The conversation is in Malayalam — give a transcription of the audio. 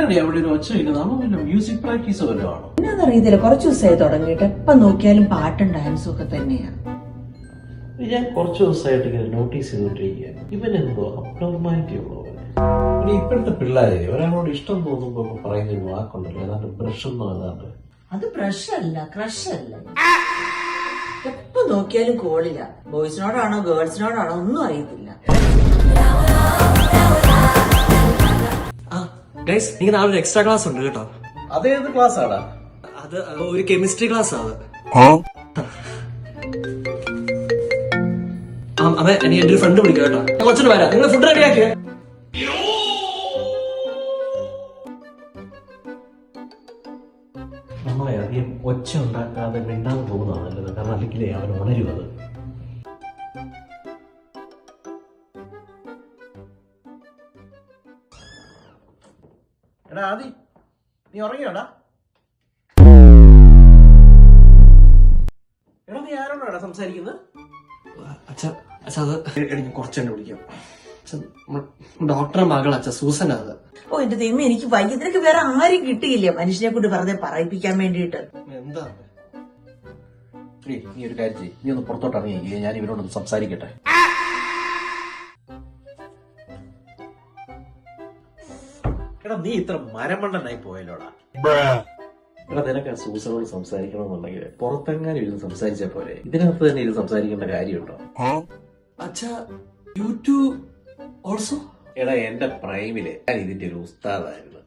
എന്താടി അവിടെ ഒരു ഒച്ച ഇല്ലെന്ന്? അവൻ പിന്നെ മ്യൂസിക് പ്രാക്ടീസ് വല്ലതും ആണോ? എന്നറിയത്തില്ല, കുറച്ചു ദിവസമായി തുടങ്ങിയിട്ട് എപ്പം നോക്കിയാലും പാട്ടും ഡാൻസും ഒക്കെ തന്നെയാണ്. ഞാൻ കുറച്ച് ദിവസമായിട്ട് ഇങ്ങനെ നോട്ടീസ് ചെയ്തോണ്ടിരിക്കുകയാണ്. ഇവനെന്തോ അബ്നോർമാലിറ്റി ഉള്ളവന്. ഇനി ഇപ്പോഴത്തെ പിള്ളേരെ ഒരാളോട് ഇഷ്ടം തോന്നുമ്പോ പറയുന്ന ഒരു വാക്കുണ്ടല്ലോ, ഏതാണ്ട് ബ്രഷ് എന്നോ ഏതാണ്ട്. അത് ബ്രഷ് അല്ല, ക്രഷ് അല്ല. എപ്പോ നോക്കിയാലും കോളില്ല. ബോയ്സിനോടാണോ ഗേൾസിനോടാണോ ഒന്നും അറിയത്തില്ല. എനിക്ക് നാളെ ഒരു എക്സ്ട്രാ ക്ലാസ് ഉണ്ട് കേട്ടോ. അതേത് ക്ലാസ് ആടാ? അത് ഒരു കെമിസ്ട്രി ക്ലാസ് ആണ്. അതെ, എനിക്ക് എന്റെ ഒരു ഫ്രണ്ട് വിളിക്കാം കേട്ടോ. ഞാൻ കുറച്ചിട്ട് വരാം. നിങ്ങൾ ഫുഡ് റെഡിയാക്കിയ നമ്മളെ അധികം ഒച്ച ഉണ്ടാക്കാതെ മിണ്ടാതെ പോകുന്നതാണ് നല്ലത്. കാരണം അല്ലെങ്കിലേ അവൻ ഉണരും. അത് എടാ ആദി, നീ ഉറങ്ങിയോടാ? എടാ നീ ആരോടാ സംസാരിക്കുന്നത്? അച്ഛാ അത് എനിക്ക് കുറച്ചെന്നെ വിളിക്കാം. ഡോക്ടറെ മകൾ അച്ഛാ, സൂസൻ. അത് ഓ എന്റെ ദൈവം, എനിക്ക് വൈദ്യുതിക്ക് വേറെ ആരും കിട്ടിയില്ല മനുഷ്യനെ കൊണ്ട് വെറുതെ പറയിപ്പിക്കാൻ വേണ്ടിയിട്ട്. എന്താ നീ ഒരു കാര്യം ചെയ്യ്, നീ ഒന്ന് പുറത്തോട്ട് ഇറങ്ങി, ഞാൻ ഇവരോടൊന്ന് സംസാരിക്കട്ടെ. എടാ നീ ഇത്ര മരമണ്ടനായി പോയല്ലോടാ. എടാ നിനക്ക് ആ സൂസനോട് സംസാരിക്കണമെന്നുണ്ടെങ്കിൽ പുറത്തെങ്ങാനും ഇരുന്ന് സംസാരിച്ചാൽ പോരെ. ഇതിനകത്ത് തന്നെ ഇത് സംസാരിക്കേണ്ട കാര്യമുണ്ടോ? അച്ഛാ യൂട്യൂബ് ഓൾസോ. എടാ എന്റെ പ്രൈമില് ഞാൻ ഇതിന്റെ ഒരു ഉസ്താദായിരുന്നു.